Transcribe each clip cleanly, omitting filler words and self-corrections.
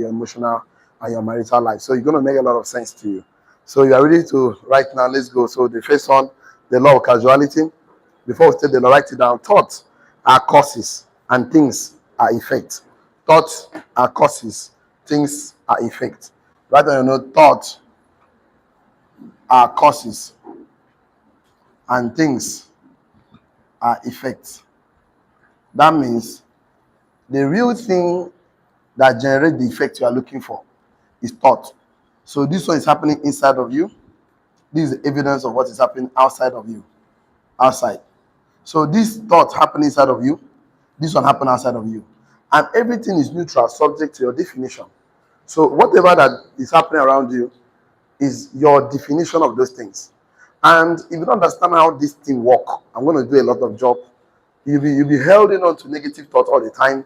your emotional and your marital life. So it's going to make a lot of sense to you. So you are ready to write now. Let's go. So the first one, the law of causality. Before we state the law, write it down. Thoughts are causes and things are effects. Thoughts are causes, things are effects. Write down your note. Thoughts are causes and things are effects. That means the real thing that generates the effect you are looking for is thought. So this one is happening inside of you. This is the evidence of what is happening outside of you. Outside. So this thought happening inside of you, this one happen outside of you. And everything is neutral, subject to your definition. So whatever that is happening around you is your definition of those things. And if you don't understand how this thing work, I'm going to do a lot of job. You'll be held on to negative thoughts all the time,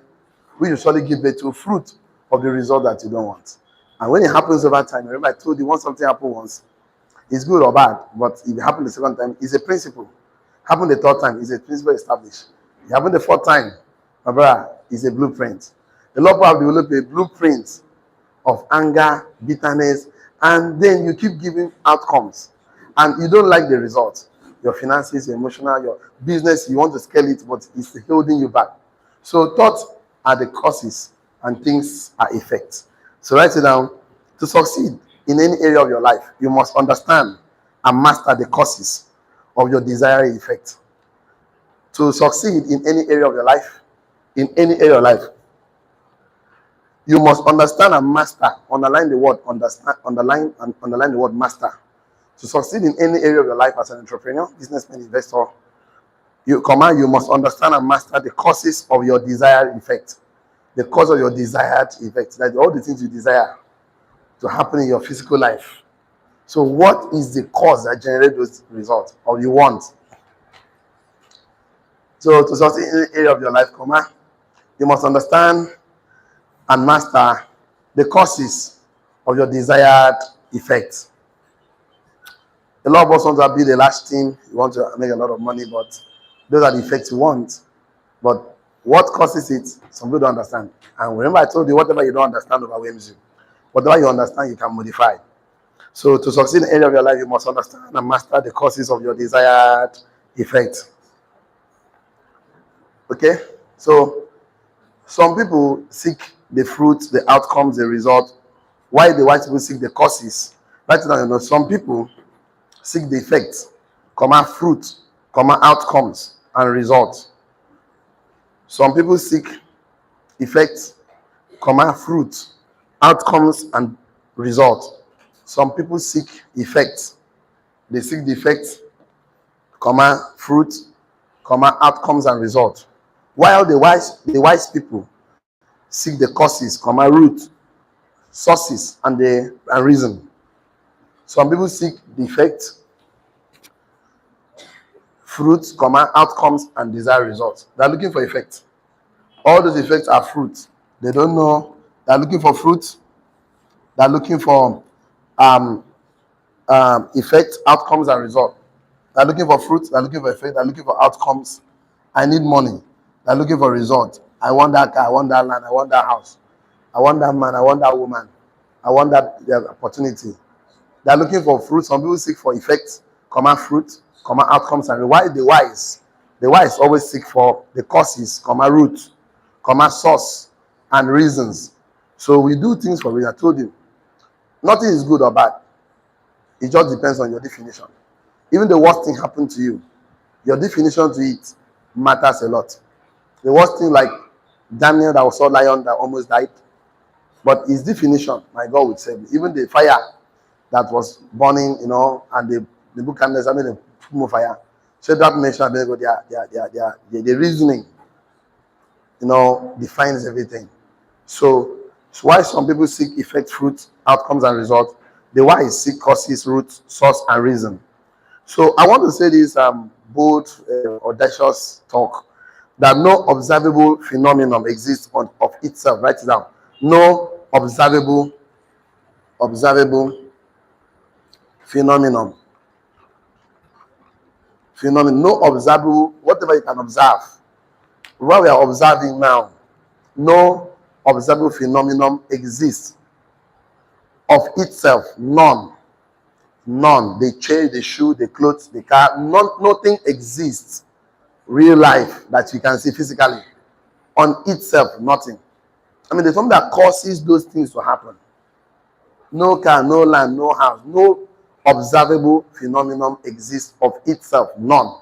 which usually give birth to fruit of the result that you don't want. And when it happens over time, remember I told you once something happens once, it's good or bad, but if it happens the second time, it's a principle. Happen the third time, it's a principle established. It happened the fourth time, my brother, it's a blueprint. A lot of people have developed a blueprint of anger, bitterness, and then you keep giving outcomes. And you don't like the results. Your finances, your emotional, your business, you want to scale it, but it's holding you back. So thoughts are the causes and things are effects. So write it down. To succeed in any area of your life, you must understand and master the causes of your desired effect. To succeed in any area of your life, you must understand and master. Underline the word understand. Underline the word master. To succeed in any area of your life as an entrepreneur, businessman, investor, you must understand and master the causes of your desired effect. The cause of your desired effect. Like all the things you desire to happen in your physical life. So what is the cause that generates those results or you want? So to succeed in any area of your life, you must understand and master the causes of your desired effect. A lot of us want to be the large team. You want to make a lot of money, but those are the effects you want. But what causes it, some people don't understand. And remember I told you, whatever you don't understand overwhelms you. Whatever you understand, you can modify. So to succeed in any area of your life, you must understand and master the causes of your desired effect. Okay? So some people seek the fruits, the outcomes, the result. Why the white people seek the causes? Right now, some people seek the effects, fruit, outcomes, and results. Some people seek effects, fruit, outcomes, and results. Some people seek effects. They seek the effects, fruit, outcomes, and results. While the wise people seek the causes, root, sources, and reason. Some people seek the effects, fruits, outcomes, and desired results. They're looking for effects. All those effects are fruits. They don't know. They're looking for fruits. They're looking for effects, outcomes, and results. They're looking for fruits. They're looking for effects. They're looking for outcomes. I need money. They're looking for results. I want that car. I want that land. I want that house. I want that man. I want that woman. I want that opportunity. They're looking for fruits. Some people seek for effects, fruit, outcomes, and why the wise. The wise always seek for the causes, root, source, and reasons. So we do things for reason. I told you, nothing is good or bad. It just depends on your definition. Even the worst thing happened to you, your definition to it matters a lot. The worst thing, like Daniel that was saw lion that almost died, but his definition, my God would save me. Even the fire that was burning, and the book candles, the full fire. So that mention, the reasoning, defines everything. So why some people seek effect, fruit, outcomes, and results. The wise seek causes, root, source, and reason. So I want to say this bold, audacious talk that no observable phenomenon exists of itself. Write it down. No observable phenomenon. No observable, whatever you can observe. What we are observing now, no observable phenomenon exists of itself. None. None. The chair, the shoe, the clothes, the car, nothing exists. Real life that you can see physically. On itself, nothing. I mean, there's something that causes those things to happen. No car, no land, no house, no observable phenomenon exists of itself. None.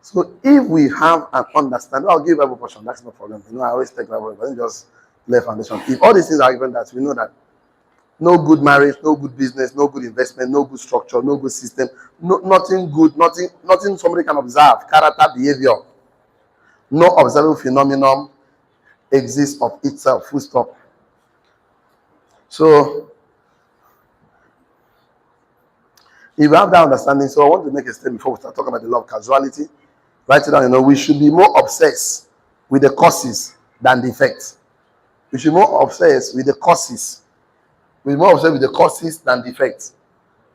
So if we have an understanding, I'll give Bible portion. That's no problem. You know, I always take Bible, but just lay foundation. If all these things are given, that we know that no good marriage, no good business, no good investment, no good structure, no good system, nothing good, nothing somebody can observe, character, behavior. No observable phenomenon exists of itself. Full stop. So if you have that understanding, so I want to make a statement before we start talking about the law of causality. Write it down. You know, we should be more obsessed with the causes than the effects. We should be more obsessed with the causes. We're more obsessed with the causes than the effects.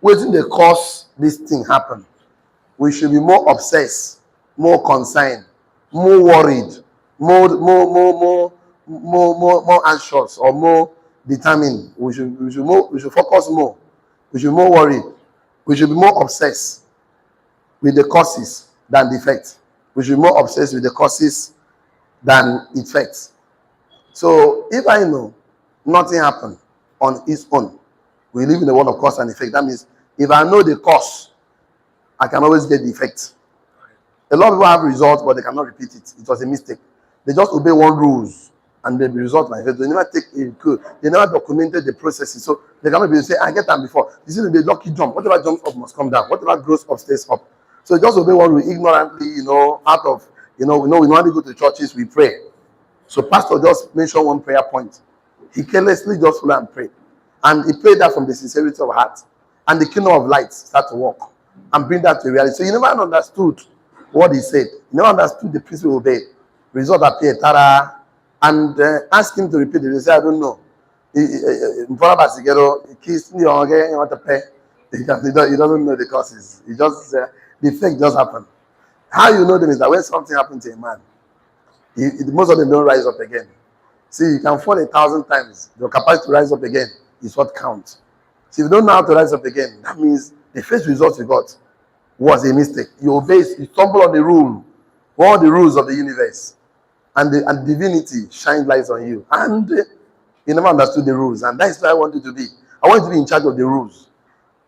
Waiting the cause this thing happen. We should be more obsessed, more concerned, more worried, more anxious, or more determined. We should focus more. We should be more worried. We should be more obsessed with the causes than the effects. We should be more obsessed with the causes than effects. So if I know nothing happened on its own, we live in the world of cause and effect. That means if I know the cause, I can always get the effect. A lot of people have results, but they cannot repeat it. It was a mistake. They just obey one rules, and the result might fail. They never take it good. They never documented the processes, so they cannot be able to say, "I get them before." This is the lucky jump. Whatever jumps up must come down. Whatever grows up stays up. So just obey one rule ignorantly. Out of we normally go to churches, we pray. So pastor just mentioned one prayer point. He carelessly just follow and pray, and he prayed that from the sincerity of heart, and the kingdom of light start to work and bring that to reality. So you never understood what he said. You never understood the principle obeyed. Result appeared, tada, and ask him to repeat it. He said, "I don't know." He doesn't know the causes. He just the effect just happened. How you know them is that when something happened to a man, most of them don't rise up again. See, you can fall 1,000 times. Your capacity to rise up again is what counts. So if you don't know how to rise up again, that means the first result you got was a mistake. You obey, you stumble on the rule, one of the rules of the universe, and divinity shines lights on you. And you never understood the rules. And that's why I want you to be. I want you to be in charge of the rules.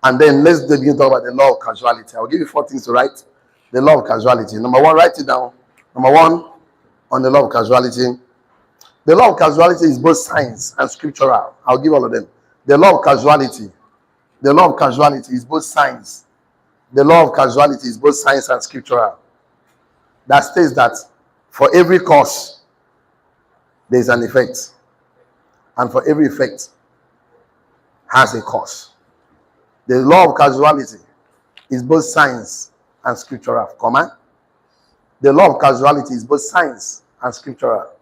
And then let's begin to talk about the law of causality. I'll give you 4 things to write. The law of causality. Number 1, write it down. Number 1, on the law of causality. The law of causality is both science and scriptural. I'll give all of them. The law of causality. The law of causality is both science. The law of causality is both science and scriptural. That states that for every cause, there is an effect. And for every effect, has a cause. The law of causality is both science and scriptural. Comma. The law of causality is both science and scriptural,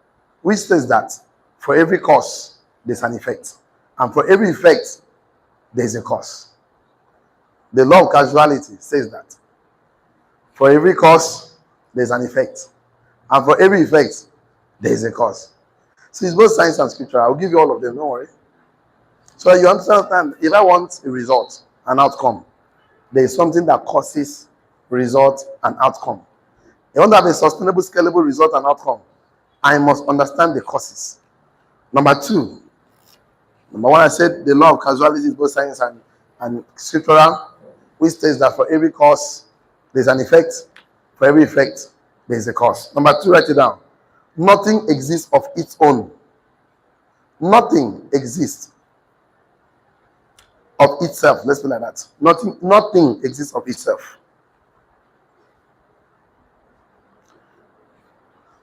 which says that for every cause, there's an effect. And for every effect, there's a cause. The law of causality says that for every cause, there's an effect. And for every effect, there's a cause. So it's both science and scripture. I'll give you all of them, don't worry. So you understand, if I want a result, an outcome, there is something that causes result and outcome. I want to have a sustainable, scalable result and outcome. I must understand the causes. Number 2, number 1, I said the law of causality is both science and scriptural, which states that for every cause, there's an effect. For every effect, there's a cause. Number 2, write it down. Nothing exists of its own. Nothing exists of itself. Let's put it like that. Nothing exists of itself.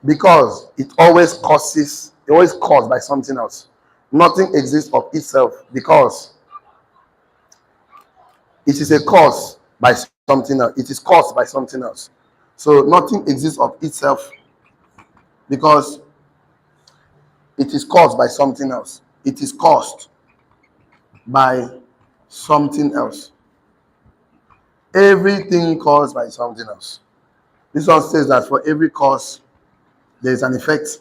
Because it always caused by something else. Nothing exists of itself because it is a cause by something else. It is caused by something else. So nothing exists of itself because it is caused by something else. It is caused by something else. Everything caused by something else. This one says that for every cause, there is an effect.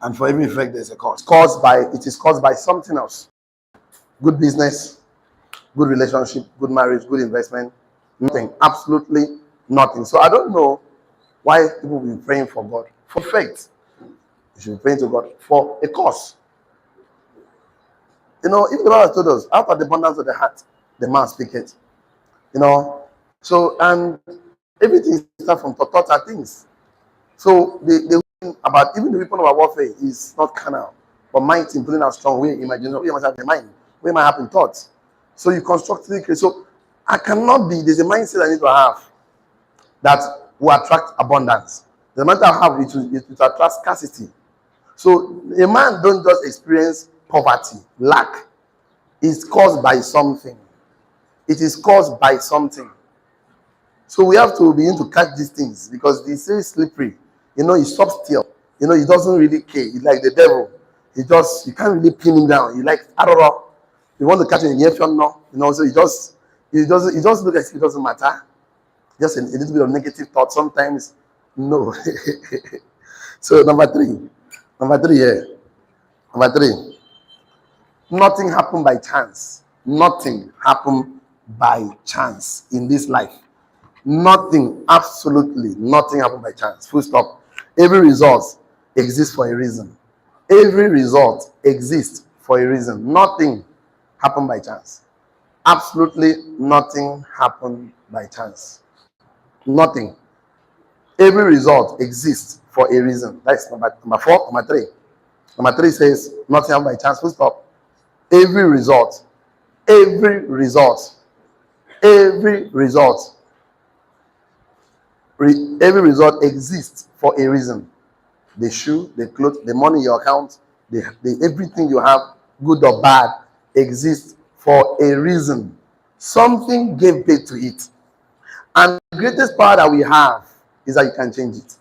And for every effect, there's a cause. It is caused by something else. Good business, good relationship, good marriage, good investment. Nothing. Absolutely nothing. So I don't know why people will be praying for God. For faith. You should be praying to God for a cause. Even the Bible told us, out of the abundance of the heart, the man speaketh. So, and everything starts from thoughts are things. So the thing about even the weapon of our warfare is not carnal, but mighty in putting out strong way, imagination, we must have the mind, we might have in thoughts. So you constructively create. So I cannot be, there's a mindset I need to have that will attract abundance. The mindset I have it will attract scarcity. So a man don't just experience poverty, lack. It's caused by something. It is caused by something. So we have to begin to catch these things because it's very slippery. He stops still. He doesn't really care. He's like the devil. You can't really pin him down. I don't know. You want to catch him in the air, no. So he just look as if it doesn't matter. Just a little bit of negative thought sometimes. No. So number three here. Number three. Nothing happened by chance. Nothing happened by chance in this life. Nothing, absolutely nothing happened by chance. Full stop. Every result exists for a reason. Every result exists for a reason. Nothing happened by chance. Absolutely nothing happened by chance. Nothing. Every result exists for a reason. That's number four. Number three. Number three says nothing happened by chance. Full stop. Every result, every result, every result, every result exists for a reason. The shoe, the clothes, the money in your account, everything you have, good or bad, exists for a reason. Something gave birth to it. And the greatest power that we have is that you can change it.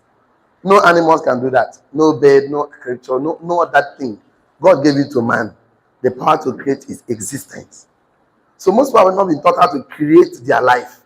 No animals can do that. No bird, no creature, no other thing. God gave it to man. The power to create is existence. So most people have not been taught how to create their life.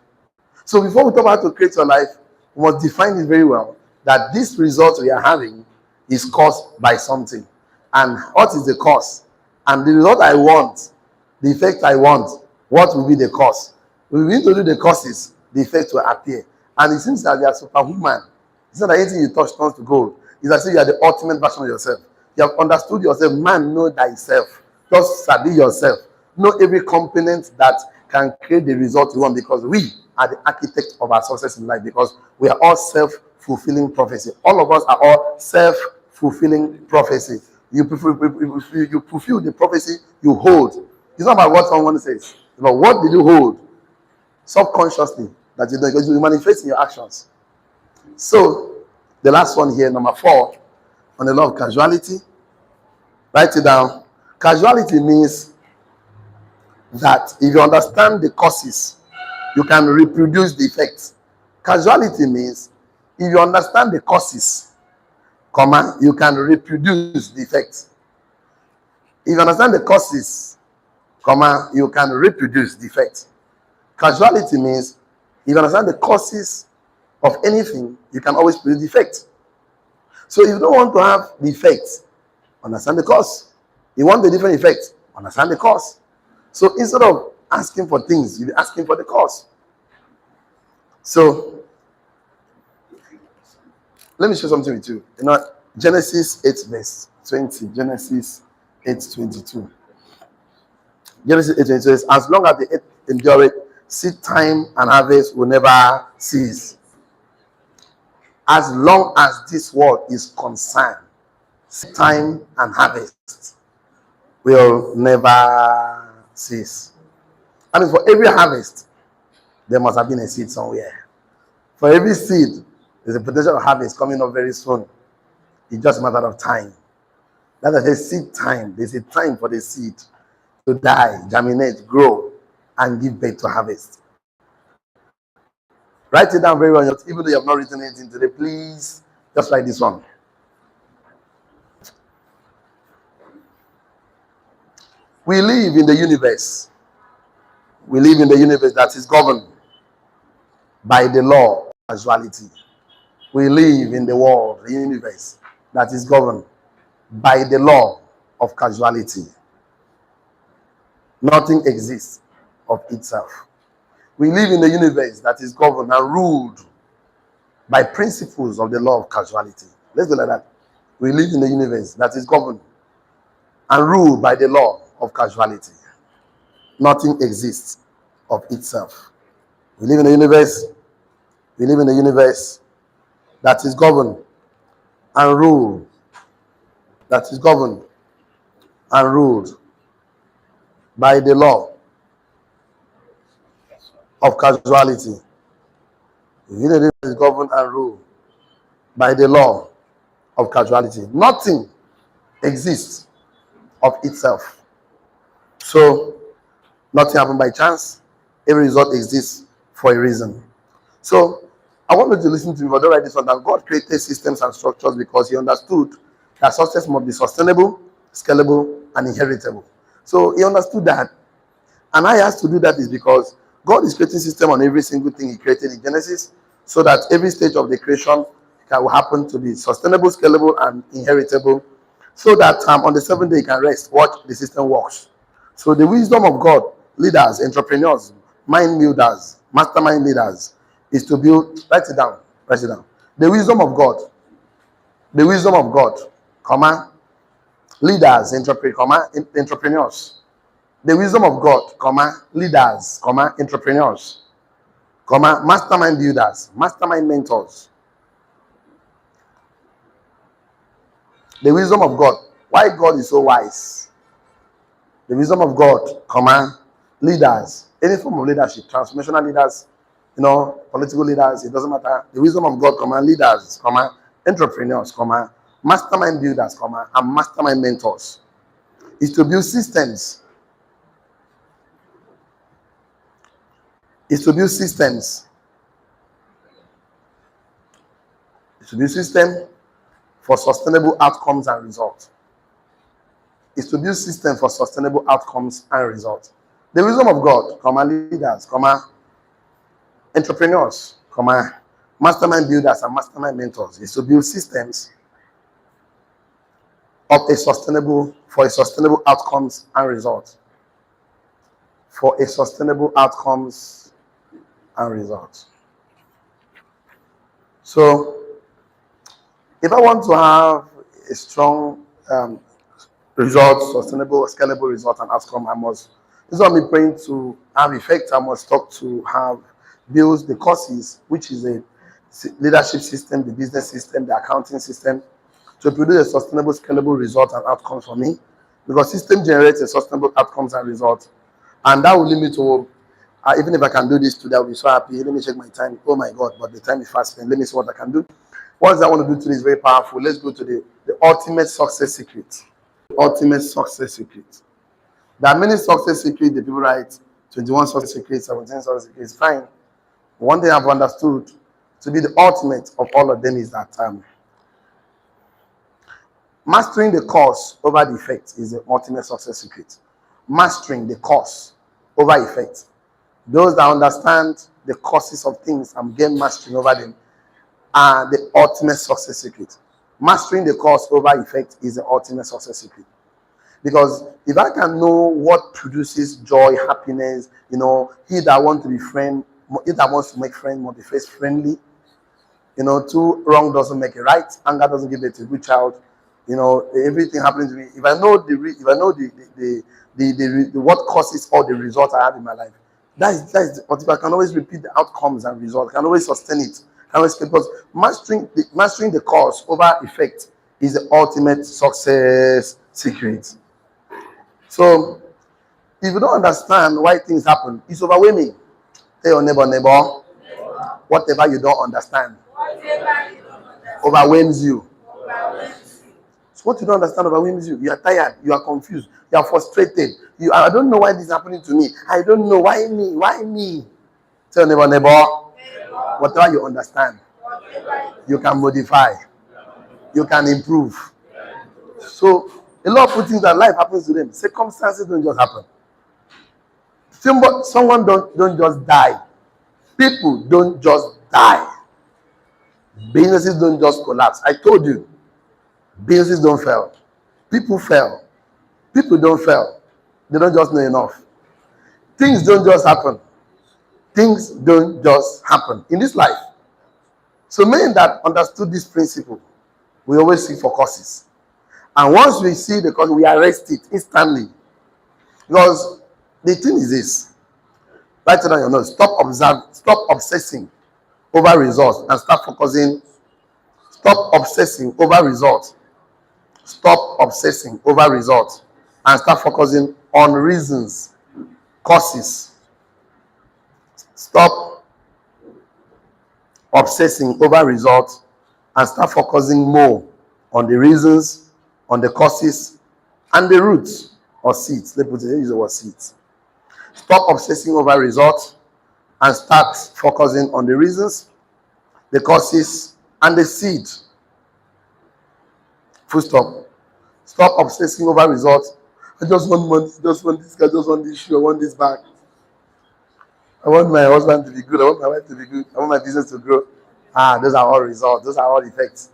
So before we talk about how to create your life, we must define it very well that this result we are having is caused by something. And what is the cause? And the result I want, the effect I want, what will be the cause? We need to do the causes, the effect will appear. And it seems that you are superhuman. It's not that anything you touch turns to gold. It's as if you are the ultimate version of yourself. You have understood yourself. Man, know thyself. Just study yourself. Know every component that can create the result you want, because we are the architect of our success in life, because we are all self-fulfilling prophecy. All of us are all self-fulfilling prophecy. You fulfill the prophecy you hold. It's not about what someone says. It's about what did you hold subconsciously that you do, because you manifest in your actions. So the last one here, number 4, on the law of causality. Write it down. Causality means that if you understand the causes, you can reproduce the effects. Causality means if you understand the causes, you can reproduce the effects. If you understand the causes, you can reproduce the effects. Causality means if you understand the causes of anything, you can always produce the effect. So if you don't want to have the effect, understand the cause. You want the different effect, understand the cause. So instead of asking for things, you'll be asking for the cause. So let me share something with you. Genesis 8 verse 20. Genesis 8:22. Genesis 8:22 says, as long as the earth endureth, seed time and harvest will never cease. As long as this world is concerned, seed time and harvest will never cease. I mean, for every harvest, there must have been a seed somewhere. For every seed, there's a potential harvest coming up very soon. It's just a matter of time. That's why there's seed time. There's a time for the seed to die, germinate, grow, and give birth to harvest. Write it down very well. Even though you have not written anything today, please just write this one. We live in the universe. We live in the universe that is governed by the law of causality. We live in the world, the universe, that is governed by the law of causality. Nothing exists of itself. We live in a universe that is governed and ruled by principles of the law of causality. Let's go like that. We live in a universe that is governed and ruled by the law of causality. Nothing exists of itself. We live in a universe. We live in a universe that is governed and ruled. That is governed and ruled by the law of causality. The universe is governed and ruled by the law of causality. Nothing exists of itself. So nothing happened by chance. Every result exists for a reason. So I want you to listen to me, but don't write this one down. God created systems and structures because he understood that success must be sustainable, scalable, and inheritable. So he understood that. And how he has to do that is because God is creating system on every single thing he created in Genesis, so that every stage of the creation can happen to be sustainable, scalable, and inheritable, so that on the seventh day he can rest, watch the system works. So the wisdom of God, leaders, entrepreneurs, mind builders, mastermind leaders, is to build, write it down, write it down. The wisdom of God, comma, leaders, entrepreneurs. The wisdom of God, comma, leaders, comma, entrepreneurs, comma, mastermind builders, mastermind mentors. The wisdom of God. Why God is so wise? The wisdom of God, comma, leaders, any form of leadership, transformational leaders, political leaders, it doesn't matter. The wisdom of God, comma, leaders, comma, entrepreneurs, comma, mastermind builders, comma, and mastermind mentors is to build systems. Is to build systems. Is to build system for sustainable outcomes and results. Is to build system for sustainable outcomes and results. The wisdom of God, comma, leaders, comma, entrepreneurs, comma, mastermind builders and mastermind mentors is to build systems of a sustainable outcomes and results. For a sustainable outcomes and results. So if I want to have a strong result, sustainable, scalable result and outcome, this is what I'm praying to have effect. I must talk to have build the courses, which is a leadership system, the business system, the accounting system, to produce a sustainable, scalable result and outcomes for me. Because system generates a sustainable outcomes and results. And that will lead me to, even if I can do this today, I'll be so happy. Let me check my time. Oh my God, but the time is fast spent. Let me see what I can do. What I want to do today is very powerful. Let's go to the ultimate success secret. Ultimate success secret. There are many success secrets. The people write 21 success secrets, 17 success secrets. Fine. One thing I've understood to be the ultimate of all of them is that mastering the cause over the effect is the ultimate success secret. Mastering the cause over effect. Those that understand the causes of things and gain mastery over them are the ultimate success secret. Mastering the cause over effect is the ultimate success secret. Because if I can know what produces joy, happiness, he that wants to be friend, he that wants to make friend motivates friendly. Two wrong doesn't make a right. Anger doesn't give it to a good child. Everything happening to me. If I know the what causes all the results I have in my life, that is. But if I can always repeat the outcomes and results, I can always sustain it. Because mastering the cause over effect is the ultimate success secret. So, if you don't understand why things happen, it's overwhelming. Tell your neighbor, whatever you don't understand overwhelms you. So what you don't understand overwhelms you. You are tired, you are confused, you are frustrated. I don't know why this is happening to me. I don't know why me. Why me? Tell your neighbor, whatever you understand, you can modify, you can improve. So a lot of things that life happens to them. Circumstances don't just happen. Someone don't just die. People don't just die. Businesses don't just collapse. I told you, businesses don't fail. People fail. People don't fail. They don't just know enough. Things don't just happen. Things don't just happen in this life. So men that understood this principle, we always seek for causes. And once we see the cause, we arrest it instantly. Because the thing is this. Write it on your notes. Stop obsessing over results and start focusing. Stop obsessing over results. Stop obsessing over results and start focusing on reasons, causes. Stop obsessing over results and start focusing more on the reasons, on the causes, and the roots or seeds. Let's use the word seeds. Stop obsessing over results and start focusing on the reasons, the causes, and the seed. Full stop. Stop obsessing over results. I just want money, just want this guy, just want this shoe, I want this bag. I want my husband to be good, I want my wife to be good, I want my business to grow. Those are all results, those are all effects.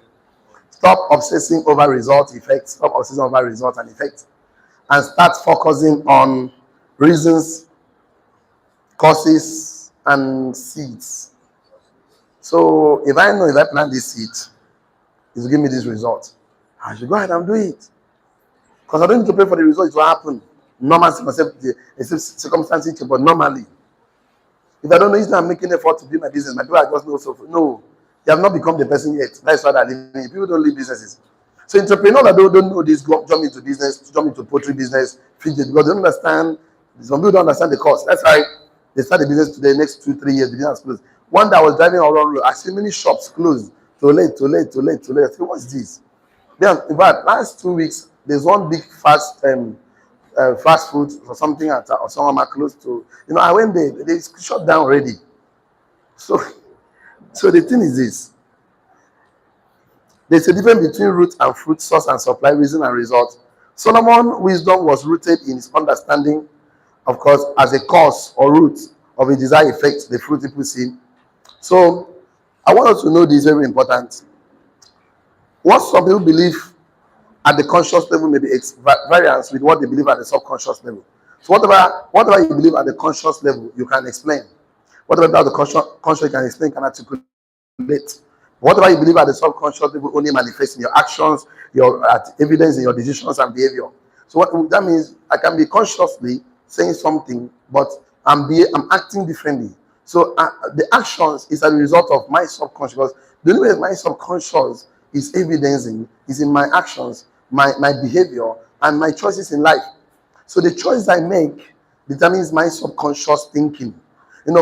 Stop obsessing over results, effects. Stop obsessing over results and effects. And start focusing on reasons, causes, and seeds. So if I plant this seed, it will give me this result. I should go ahead and do it. Because I don't need to pray for the result, it will happen. Normal circumstances, but normally. If I don't know, it's not making effort to build my business. My people are just know so. No, you have not become the person yet. That's why they're living. People don't leave businesses. So entrepreneurs that don't know this, jump into business, jump into poultry business, feed it, because they don't understand. Some people don't understand the cost. That's why they start the business today, next 2-3 years, the business closed. One that was driving around road, I see many shops closed. Too late. I say, what's this? Then, in fact, last 2 weeks, there's one big fast food or something at or somewhere close to. I went there. They shut down already. So the thing is this: there's a difference between root and fruit, source and supply, reason and result. Solomon's wisdom was rooted in his understanding, of course, as a cause or root of a desired effect, the fruit people see. So I want us to know this, very important. What some people believe at the conscious level may be variance with what they believe at the subconscious level. So whatever you believe at the conscious level, you can explain. Whatever about the conscious you can explain, can articulate. Whatever you believe at the subconscious level only manifests in your actions, your evidence in your decisions and behavior. So what that means, I can be consciously saying something, but I'm acting differently. So the actions is a result of my subconscious. The only way my subconscious is evidencing is in my actions, my behavior, and my choices in life. So the choice I make determines my subconscious thinking.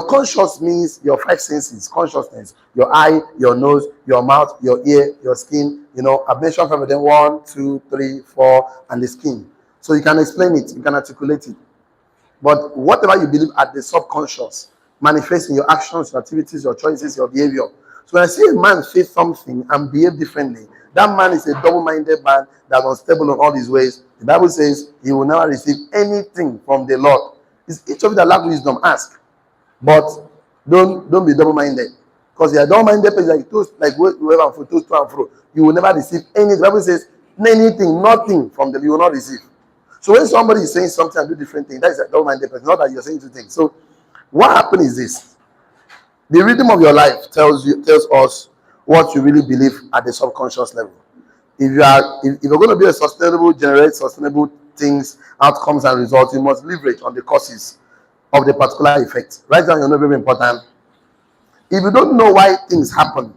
Conscious means your 5 senses, consciousness, your eye, your nose, your mouth, your ear, your skin. I've mentioned 5 of them, 1, 2, 3, 4, and the skin. So you can explain it, you can articulate it. But whatever you believe at the subconscious manifests in your actions, your activities, your choices, your behavior. So when I see a man say something and behave differently, that man is a double-minded man that's unstable in all his ways. The Bible says he will never receive anything from the Lord. It's each of you that lack wisdom, ask. But don't be double-minded. Because you are double-minded person, like whoever for toast to and fro, you will never receive anything. The Bible says anything, nothing from them, you will not receive. So when somebody is saying something and do different things, that is a double-minded person, not that you're saying two things. So what happens is this. The rhythm of your life tells us what you really believe at the subconscious level. If you're going to be generate sustainable things, outcomes, and results, you must leverage on the causes of the particular effect. Write down your note, very important. If you don't know why things happen,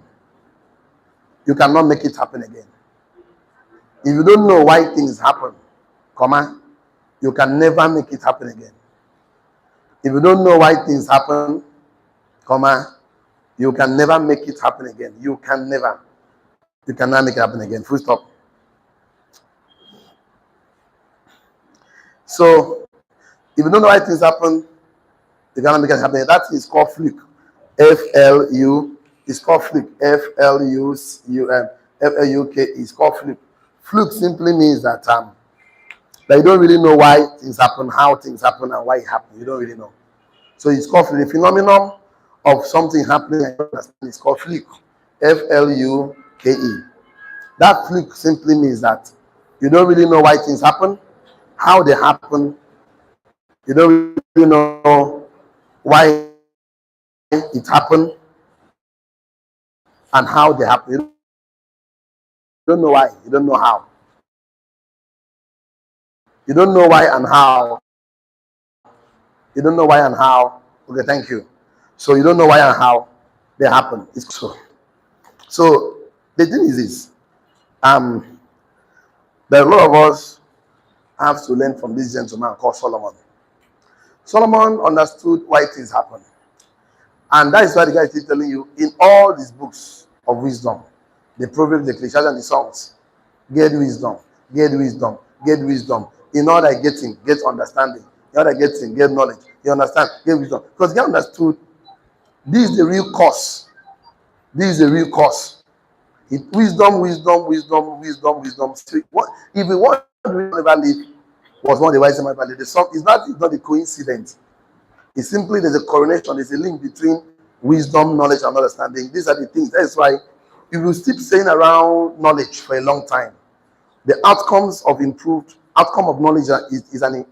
you cannot make it happen again. If you don't know why things happen, you can never make it happen again. If you don't know why things happen, you can never make it happen again. You cannot make it happen again. Full stop. So, if you don't know why things happen, you cannot make it happen. That is called fluke. F-L-U. It's called fluke. F-L-U-C-U-M. It's called fluke. Fluke simply means that you don't really know why things happen, how things happen, and why it happened. You don't really know. So it's called the phenomenon of something happening. It's called fluke. F-L-U-K-E. That fluke simply means that You don't really know why things happen, how they happen. You don't really know why it happened and how they happen. You don't know why. You don't know how. You don't know why and how. You don't know why and how. Okay, thank you. So you don't know why and how they happen. It's so the thing is this. Um, there are a lot of us have to learn from this gentleman called Solomon. Solomon understood why things happen. And that is why the guy is telling you in all these books of wisdom, the Proverbs, the Ecclesiastes, and the Songs, get wisdom, get wisdom, get wisdom. In order getting, get understanding. In order getting, get knowledge. You understand? Get wisdom. Because he understood this is the real cause. This is the real cause. Wisdom, wisdom, wisdom, wisdom, wisdom. If we want to never live was one of the wisest men ever lived. The song is not a coincidence. It's simply there's a correlation, there's a link between wisdom, knowledge, and understanding. These are the things. That's why if you keep saying around knowledge for a long time, the outcome of knowledge is an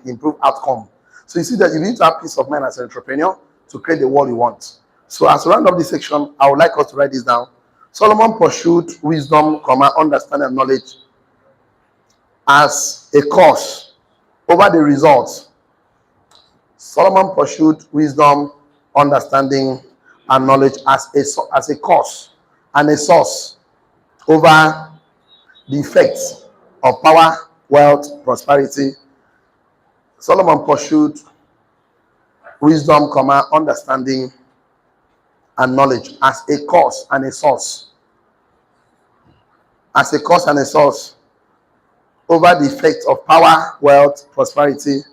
improved outcome. So you see that you need to have peace of mind as an entrepreneur to create the world you want. So as we round up this section, I would like us to write this down. Solomon pursued wisdom, understanding, and knowledge as a cause over the results. Solomon pursued wisdom, understanding, and knowledge as a cause and a source over the effects of power, wealth, prosperity. Solomon pursued wisdom, understanding, and knowledge as a cause and a source. As a cause and a source over the effects of power, wealth, prosperity.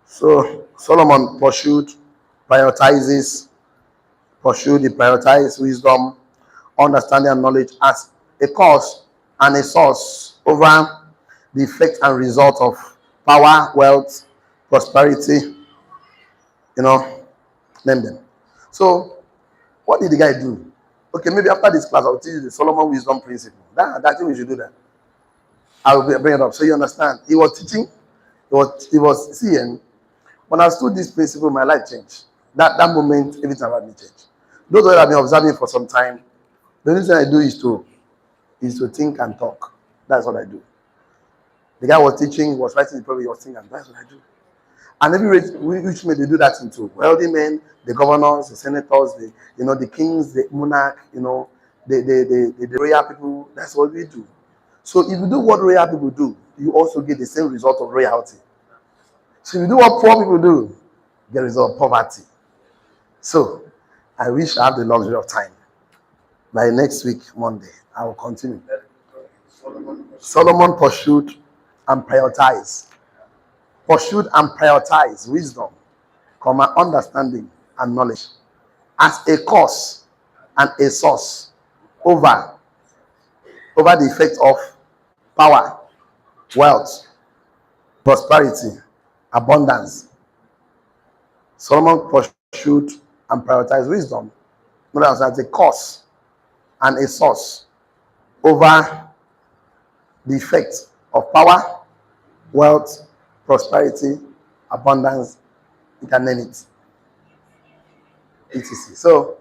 So Solomon prioritized wisdom, understanding, and knowledge as a cause and a source over the effect and result of power, wealth, prosperity, name them. So, what did the guy do? Okay, maybe after this class, I'll teach you the Solomon wisdom principle. That thing we should do that. I will bring it up so you understand. He was teaching, he was seeing. When I stood this principle, my life changed. That moment, everything about me changed. Those that have been observing for some time, the only thing I do is to think and talk. That's what I do. The guy was teaching, was writing the program, he was thinking, and that's what I do. And every which may they do that into wealthy men, the governors, the senators, the kings, the monarch, the royal people. That's what we do. So if you do what royal people do, you also get the same result of royalty. So if you do what poor people do, you get the result of poverty. So I wish I have the luxury of time. By next week, Monday, I will continue. Solomon pursued and prioritized wisdom, understanding, and knowledge as a cause and a source over the effect of power, wealth, prosperity, abundance. Solomon pursued and prioritized wisdom, knowledge as a cause and a source over the effect of power, wealth, prosperity, abundance, you can name it, etc. So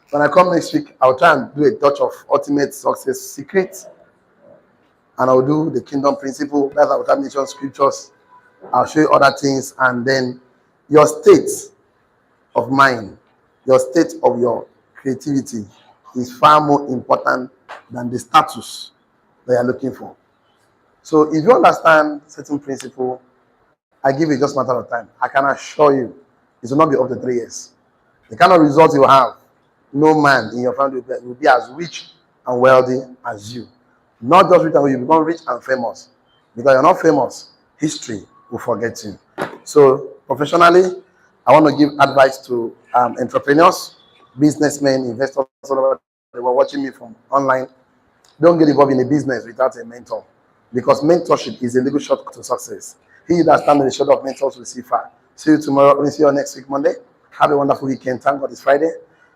when I come next week, I'll try and do a touch of ultimate success secret, and I'll do the kingdom principle. That's our nation scriptures. I'll show you other things, and then your state of mind, your state of your creativity is far more important than the status that you're looking for. So if you understand certain principle, I give you just a matter of time. I can assure you, it will not be up to 3 years. The kind of results you have, no man in your family will be as rich and wealthy as you. Not just rich and wealthy, you become rich and famous. Because you're not famous, history will forget you. So professionally, I want to give advice to entrepreneurs, businessmen, investors, all over the world watching me from online. Don't get involved in a business without a mentor, because mentorship is a legal shortcut to success. He that stands in the shadow of mentors will see far. See you tomorrow. We'll see you next week, Monday. Have a wonderful weekend. Thank God it's Friday.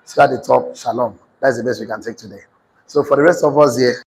See at the top, shalom. That's the best we can take today. So for the rest of us here,